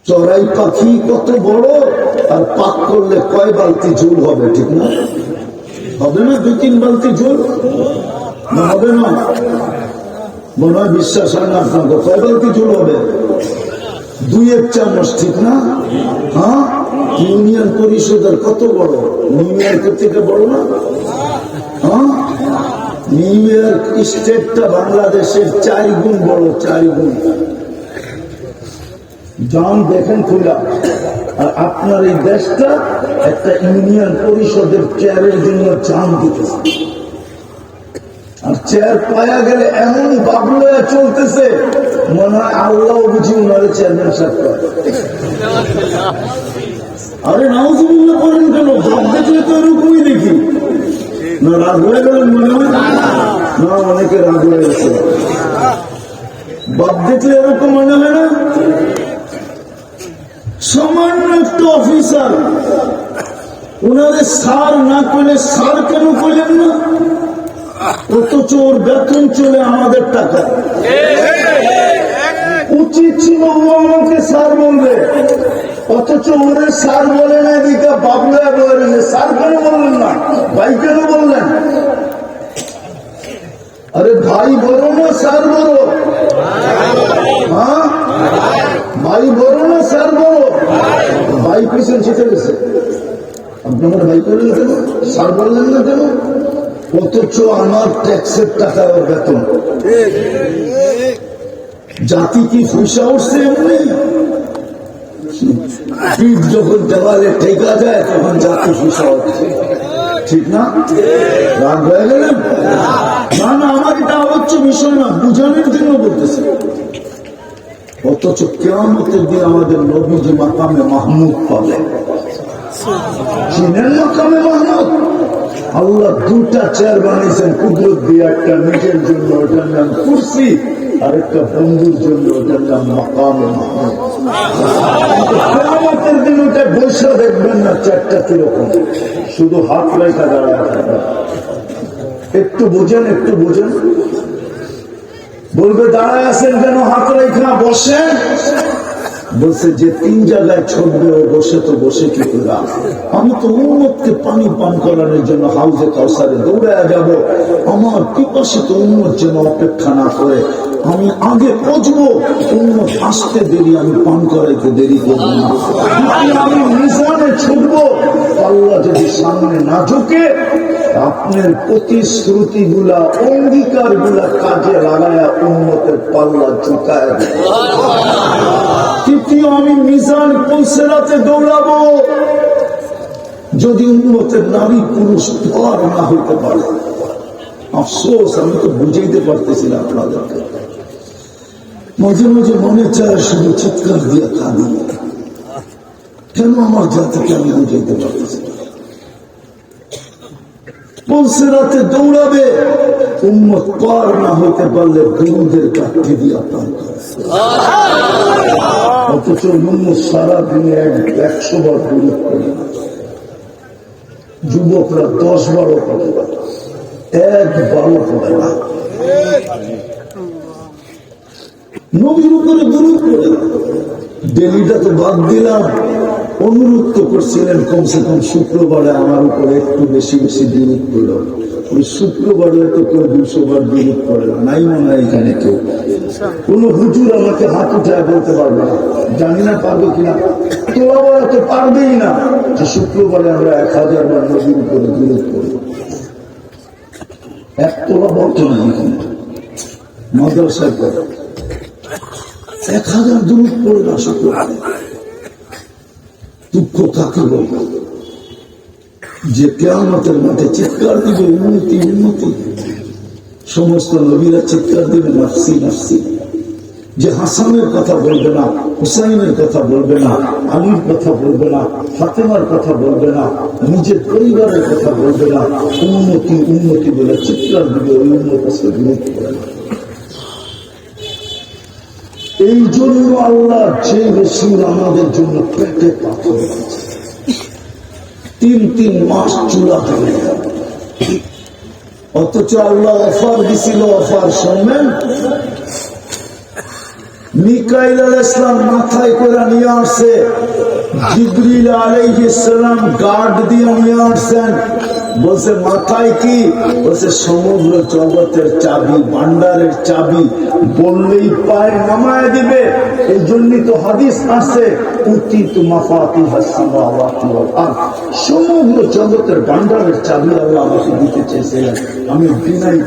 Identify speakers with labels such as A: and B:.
A: চড়াই পাখি কত বড়, আর পাক করলে কয় বালতি ঝোল হবে, ঠিক না? হবে না 2-3 বালতি ঝোল? না হবে না? মনে হয় বিশ্বাস হয় না আপনাকে। কয় বালতি ঝোল হবে? 2-1 চামচ, ঠিক না? হ্যাঁ, ইউনিয়ন পরিষদের কত বড়? নিউ ইয়র্কের থেকে বড় না? হ্যাঁ, নিউ ইয়র্ক স্টেটটা বাংলাদেশের 4 গুণ বড়, 4 গুণ। যান দেখেন খুলা। আর আপনার এই দেশটা একটা ইউনিয়ন পরিষদের চেয়ারের জন্য চান দিতেছে, আর চেয়ার পায়া গেলে এমন বাবুয়া চলতেছে, মনে হয় আল্লাহ বুঝি উনারে চেয়ারম্যান সাহেব। আরে নাউজুবিল্লাহ করেন কেন? জব দেখলে তো এরকমই দেখি না। রাগ হয়ে গেলেন মনে হয় না? অনেকে রাগ হয়ে গেছে। বাপ দেখলে এরকম মনে হয় না? সামান্য একটা অফিসার, ওনাদের সার না করলে সার কেন করলেন না? অথচ ওর বেতন চলে আমাদের টাকা। উচিত ছিল ও আমাকে স্যার বলবে, অথচ ওদের স্যার বলে না। এদিকে বাবলা বলেন স্যার কেন বললেন না, ভাই কেন বললেন? আরে ভাই বলো না স্যার বলো? হ্যাঁ, ভাই বলো না স্যার বলো? ভাই পিছন শিখে গেছে। আপনি আমার ভাই করলেন কেন, স্যার বললেন না কেন? অথচ আমার ট্যাক্সের টাকা ওর বেতন। জাতি কি ফুসা উঠছে এমনি? পিঠ যখন দেওয়ালে ঠেকা যায় তখন জাতি ফুসা উঠছে, ঠিক না? রাগ হয়ে গেলেন? না না, আমার এটা আলোচ্য বিষয় না, বুঝানোর জন্য বলতেছে। অথচ কিয়ামতের দিন আমাদের নবীজি মাকামে মাহমুদ পাবে। চিনেন মাকামে মাহমুদ? আল্লাহ 2টা চেয়ার বানিয়েছেন কুদরত দিয়ে, একটা নিজের জন্য ওটার নাম কুরসি, আর একটা বন্ধুর জন্য ওটার নাম মাকামে মাহমুদ। কিয়ামতের দিন ওটা বৈশা দেখবেন না 4টা কিরকম, শুধু হাত রেখা দাঁড়ায় থাকবে। একটু বোঝেন, একটু বোঝেন। বলবে দাঁড়ায় আছেন কেন, হাত রেখা বসেন। বলছে যে 3 জায়গায় ছড়বে ও বসে, তো বসে কি করে? আমি তো উম্মতকে পানি পান করানোর জন্য হাউজে কাউসারে দৌড়ায় যাব। আমার পিপাসিত উম্মত যেন অপেক্ষা না করে, আমি আগে পৌঁছবো। উম্মত আসতে দেরি, আমি পান করাইতে দেরি করবো না। আমি মিজানে ছুটবো, আল্লাহ যদি সামনে না ঝুঁকে, আপনার প্রতিশ্রুতি গুলা, অঙ্গীকার গুলা কাজে লাগায়া উম্মতের পাল্লা ঝুঁকায়। তৃতীয়, আমি মিজান পৌঁছাতে দৌড়াবো যদি উম্মতের নারী পুরুষ পার না হইতে পারে। আফসোস, আমি তো বুঝাইতে পারতেছি না আপনাদেরকে। মাঝে মাঝে মনে চায় শুধু চিৎকার দিয়ে কাঁদি, কেন আমার জাতিকে আমি বুঝাইতে পারতেছি না। পৌঁছাতে দৌড়াবে, উম্মত পার না হইতে পারলে গুরুদের কাঠি দিয়ে পার করে। অথচ উম্মত সারাদিনে 100 বার দূরত করে না। যুবকরা 10-12 করে, একবারও করে না। নবীর উপরে দূরত করে না। ডেলিটা তো বাদ দিলাম, অনুরোধ তো করছিলেন কমসে কম শুক্রবারে আমার উপরে একটু বেশি বেশি দূরত করল। ওই শুক্রবারে তো কেউ 200 বার দূরত করে না, নাই মনে হয় এখানে কেউ। কোন হুজুর আমাকে হাত উঠায় বলতে পারবে না, জানি না পারবে কিনা, তোলা তো পারবেই না যে শুক্রবারে আমরা 1000 বার নবীর উপরে দূরত করি। 1 তোলা বর্তমানে এখানে মাদ্রাসায় করে 1000 দূরত পড়ে না শুক্রবারে। দুঃখ কাকে বলবো যে কিয়ামতের মাঠে চিৎকার দিবে উন্নতি উন্নতি। সমস্ত নবীরা চিৎকার দিবে নাফসি নাফসি। যে হাসানের কথা বলবে না, হুসাইনের কথা বলবে না, আলীর কথা বলবে না, ফাতেমার কথা বলবে না, নিজের পরিবারের কথা বলবে না, উন্নতি উন্নতি বলে চিৎকার দিবে, ওই উন্নত বিরোধ করে না। এই জন্য আল্লাহ যে রসুল আমাদের জন্য পেটে পাথর আছে, 3 মাস চুলা ধরে, অথচ আল্লাহ অফার দিছিল। অফার শুনবেন, মিকাইল আলাইহিস সালাম মাথায় করে নিয়ে আসছে, জিবরিল আলাইহিস সালাম গার্ড দিয়ে নিয়ে আসছেন। বলছে মাথায় কি? বলছে সমগ্র জগতের চাবি, ভান্ডারের চাবি, বললেই পায় নামায় দিবে। এই জন্যই তো হাদিস আছে, উতিতু মাফাতিহাস সামাওয়াতি ওয়াল আরদ, সমগ্র জগতের ভান্ডারের চাবি আল্লাহ আমাকে দিতে চেয়েছিলেন, আমি বিনাই